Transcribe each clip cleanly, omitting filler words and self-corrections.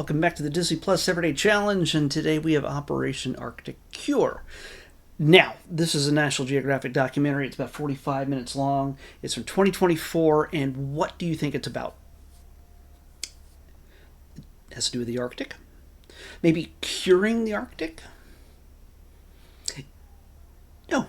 Welcome back to the Disney Plus Everyday Challenge, and today we have Operation Arctic Cure. Now, this is a National Geographic documentary. It's about 45 minutes long. It's from 2024, and what do you think it's about? It has to do with the Arctic? Maybe curing the Arctic? No.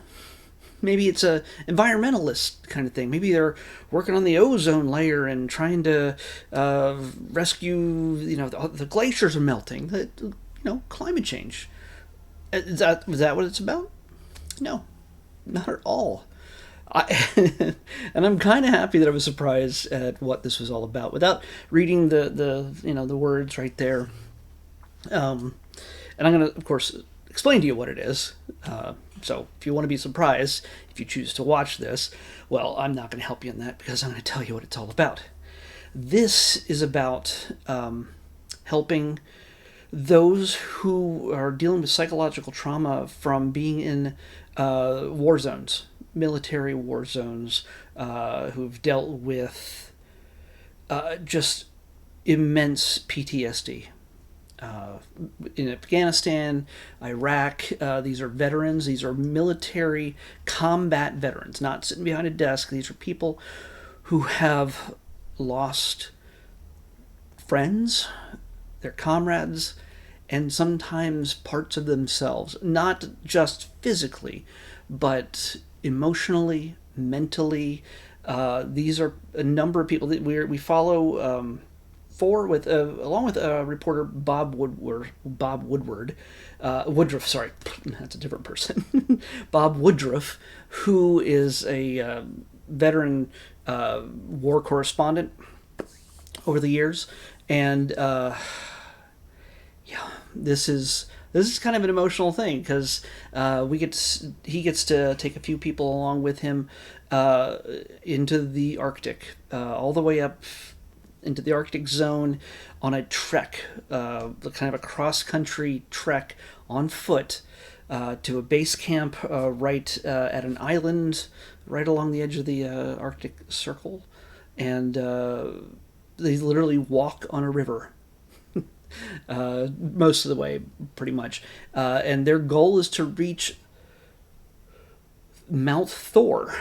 Maybe it's a environmentalist kind of thing. Maybe they're working on the ozone layer and trying to rescue. The glaciers are melting. Climate change. Is that what it's about? No, not at all. And I'm kind of happy that I was surprised at what this was all about without reading the words right there. And I'm going to, of course, explain to you what it is. So if you want to be surprised, if you choose to watch this, well, I'm not going to help you in that because I'm going to tell you what it's all about. This is about helping those who are dealing with psychological trauma from being in war zones, military war zones, who've dealt with just immense PTSD. In Afghanistan, Iraq, these are veterans. These are military combat veterans, not sitting behind a desk. These are people who have lost friends, their comrades, and sometimes parts of themselves, not just physically, but emotionally, mentally. These are a number of people that we follow. Along with reporter Bob Woodruff, sorry, that's a different person. Bob Woodruff, who is a veteran war correspondent over the years, and this is kind of an emotional thing because he gets to take a few people along with him into the Arctic, all the way up into the Arctic zone on a trek, kind of a cross-country trek on foot to a base camp right at an island right along the edge of the Arctic Circle. And they literally walk on a river most of the way, pretty much. And their goal is to reach Mount Thor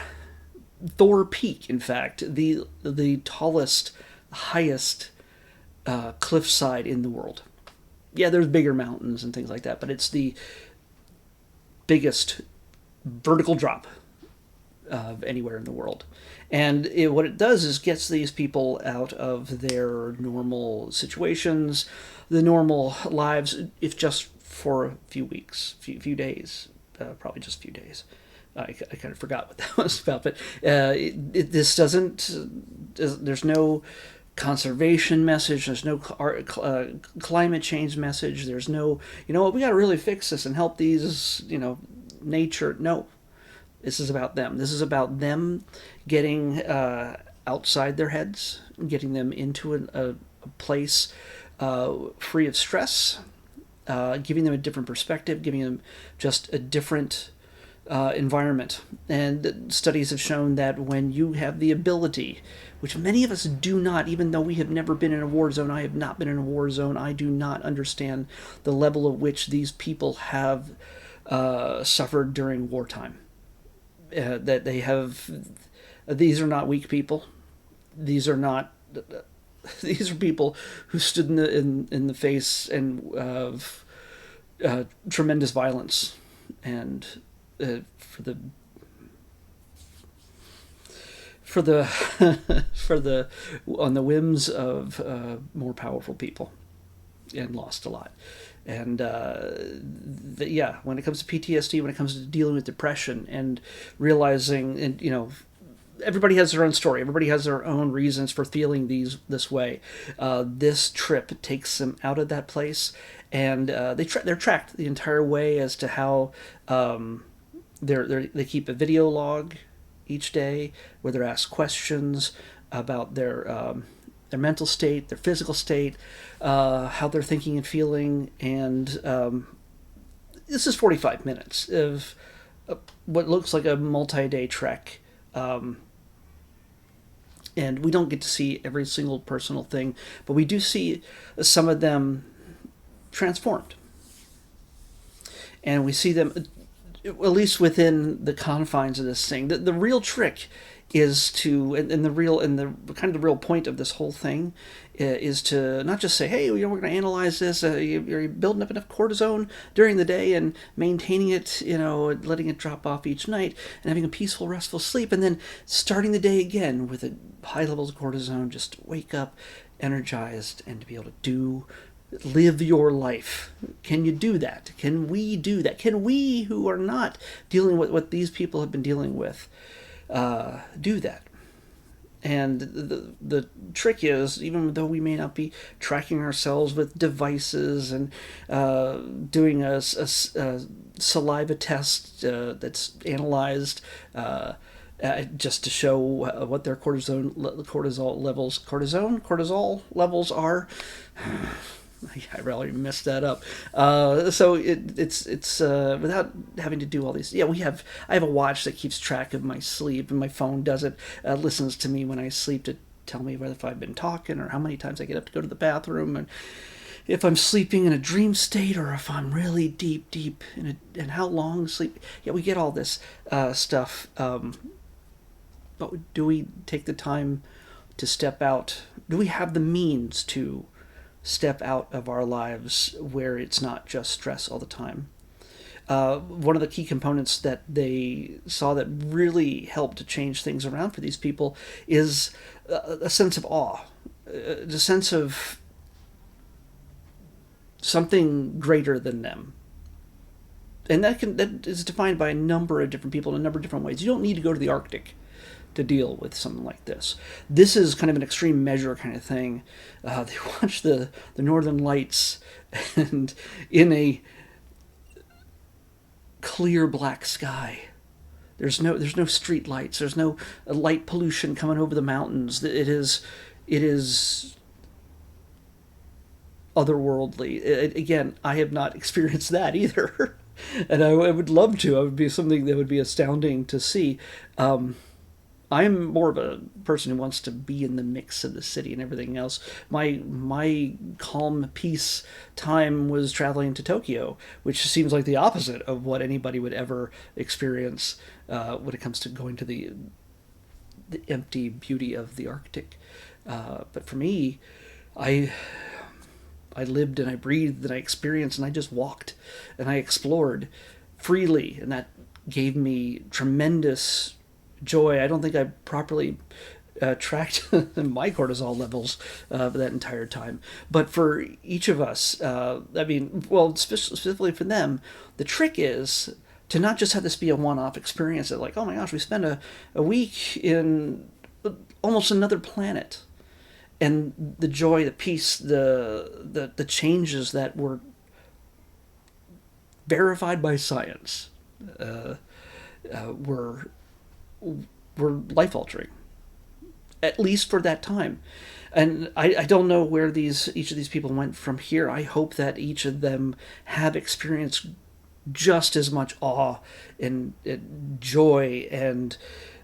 Peak, in fact, the tallest, highest cliffside in the world. Yeah, there's bigger mountains and things like that, but it's the biggest vertical drop of anywhere in the world. And what it does is gets these people out of their normal situations, the normal lives, if just for a few weeks, few days, probably just a few days. I kind of forgot what that was about, but this doesn't. There's no conservation message. There's no climate change message. There's no, we got to really fix this and help these, nature. No, this is about them. This is about them getting outside their heads, getting them into a place free of stress, giving them a different perspective, giving them just a different environment. And studies have shown that when you have the ability, which many of us do not, even though we have never been in a war zone. I have not been in a war zone. I do not understand the level at which these people have suffered during wartime. That they have. These are not weak people. These are not. These are people who stood in the face of tremendous violence and for the on the whims of more powerful people, and lost a lot. And when it comes to PTSD, when it comes to dealing with depression and realizing, and everybody has their own story. Everybody has their own reasons for feeling this way. This trip takes them out of that place, and they're tracked the entire way as to how they keep a video log each day where they're asked questions about their mental state, their physical state, how they're thinking and feeling, and this is 45 minutes of what looks like a multi-day trek. And we don't get to see every single personal thing, but we do see some of them transformed. And we see them, at least within the confines of this thing. The real trick is to, and the kind of the real point of this whole thing is to not just say, hey, we're going to analyze this. You're building up enough cortisone during the day and maintaining it, letting it drop off each night and having a peaceful, restful sleep, and then starting the day again with high levels of cortisone. Just wake up energized and to be able to live your life. Can you do that? Can we do that? Can we, who are not dealing with what these people have been dealing with, do that? And the trick is, even though we may not be tracking ourselves with devices and doing a saliva test that's analyzed just to show what their cortisol levels are. I really messed that up. So it's without having to do all these. Yeah, I have a watch that keeps track of my sleep, and my phone does it. Listens to me when I sleep to tell me whether if I've been talking or how many times I get up to go to the bathroom, and if I'm sleeping in a dream state or if I'm really deep and how long sleep. Yeah, we get all this stuff. But do we take the time to step out? Do we have the means to step out of our lives where it's not just stress all the time? One of the key components that they saw that really helped to change things around for these people is a sense of awe, the sense of something greater than them. And that is defined by a number of different people in a number of different ways. You don't need to go to the Arctic to deal with something like this. This is kind of an extreme measure kind of thing. They watch the Northern Lights, and in a clear black sky. There's no street lights. There's no light pollution coming over the mountains. It is otherworldly. Again, I have not experienced that either, and I would love to. It would be something that would be astounding to see. I'm more of a person who wants to be in the mix of the city and everything else. My calm peace time was traveling to Tokyo, which seems like the opposite of what anybody would ever experience when it comes to going to the empty beauty of the Arctic. But for me, I lived and I breathed and I experienced and I just walked and I explored freely, and that gave me tremendous joy. I don't think I properly tracked my cortisol levels that entire time. But for each of us, specifically for them, the trick is to not just have this be a one-off experience that, like, oh my gosh, we spent a week in almost another planet, and the joy, the peace, the changes that were verified by science were life altering, at least for that time. And I don't know where each of these people went from here. I hope that each of them have experienced just as much awe and joy and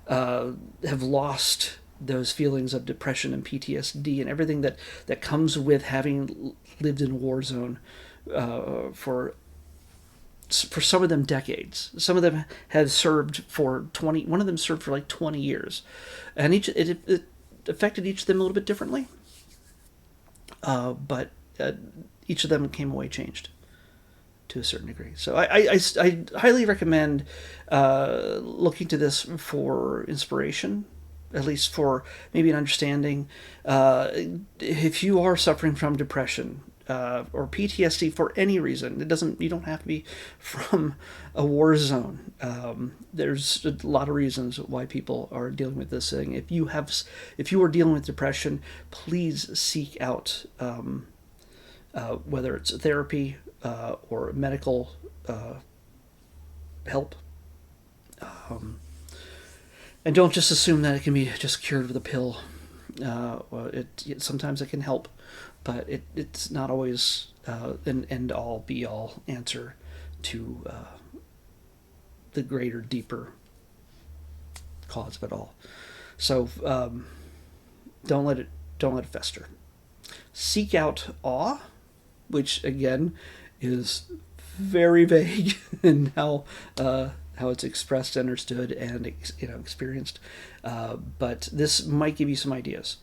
have lost those feelings of depression and PTSD and everything that comes with having lived in a war zone for some of them decades. Some of them had served for 20. One of them served for like 20 years, and it affected each of them a little bit differently. But each of them came away changed to a certain degree. So I highly recommend looking to this for inspiration, at least for maybe an understanding. If you are suffering from depression, or PTSD for any reason, you don't have to be from a war zone. There's a lot of reasons why people are dealing with this thing. If you are dealing with depression, please seek out whether it's therapy or medical help. And don't just assume that it can be just cured with a pill. Sometimes it can help, but it's not always an end-all, be-all answer to the greater, deeper cause of it all. So Don't let it fester. Seek out awe, which again is very vague in how it's expressed, understood, and experienced. But this might give you some ideas,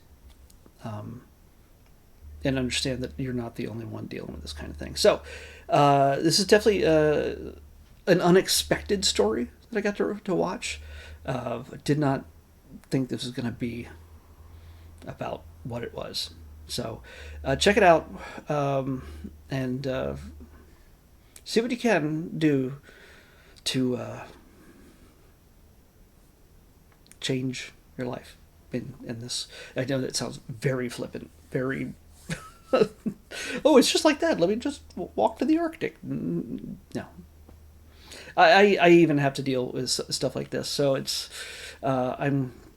and understand that you're not the only one dealing with this kind of thing. So this is definitely an unexpected story that I got to watch. I did not think this was going to be about what it was. So check it out, and see what you can do to change your life in this. I know that sounds very flippant, very oh, it's just like that. Let me just walk to the Arctic. No, I even have to deal with stuff like this, so it's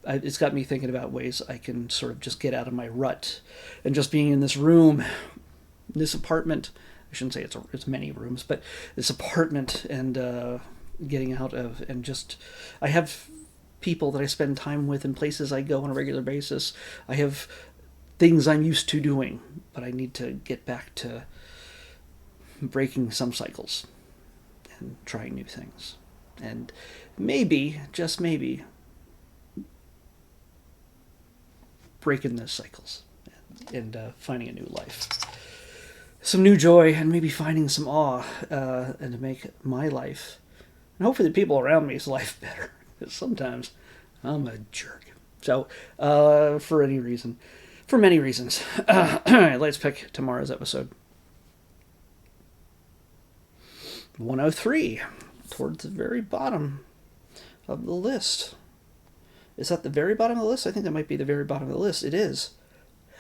it's got me thinking about ways I can sort of just get out of my rut, and just being in this room, this apartment. I shouldn't say it's many rooms, but this apartment, and getting out of, and just I have people that I spend time with and places I go on a regular basis. I have things I'm used to doing, but I need to get back to breaking some cycles and trying new things. And maybe, just maybe, breaking those cycles and finding a new life. Some new joy, and maybe finding some awe, and to make my life, and hopefully the people around me's life better. Because sometimes I'm a jerk. So, for many reasons. All right, let's pick tomorrow's episode. 103, towards the very bottom of the list. Is that the very bottom of the list? I think that might be the very bottom of the list. It is.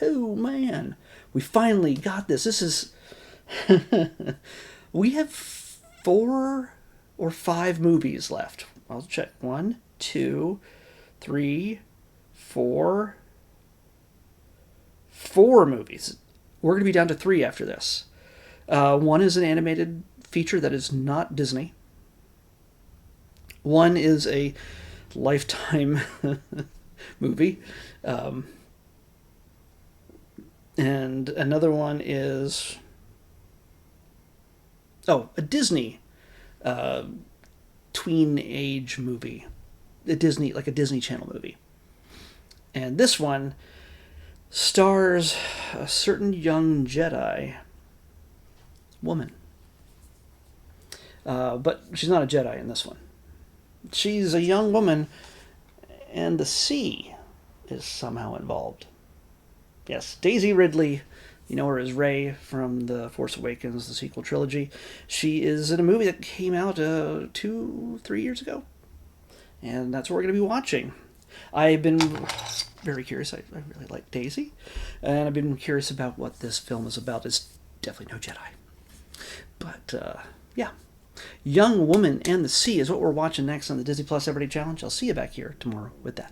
Oh, man. We finally got this. This is... we have 4 or 5 movies left. I'll check. 1, 2, 3, 4... 4 movies. We're going to be down to 3 after this. One is an animated feature that is not Disney. One is a Lifetime movie. And another one is... a Disney tween age movie. A Disney Channel movie. And this one stars a certain young Jedi woman. But she's not a Jedi in this one. She's a young woman, and the sea is somehow involved. Yes, Daisy Ridley, you know her as Rey from The Force Awakens, the sequel trilogy. She is in a movie that came out 2-3 years ago, and that's what we're going to be watching. I've been very curious. I really like Daisy, and I've been curious about what this film is about. It's definitely no Jedi. But, yeah. Young Woman and the Sea is what we're watching next on the Disney Plus Everyday Challenge. I'll see you back here tomorrow with that.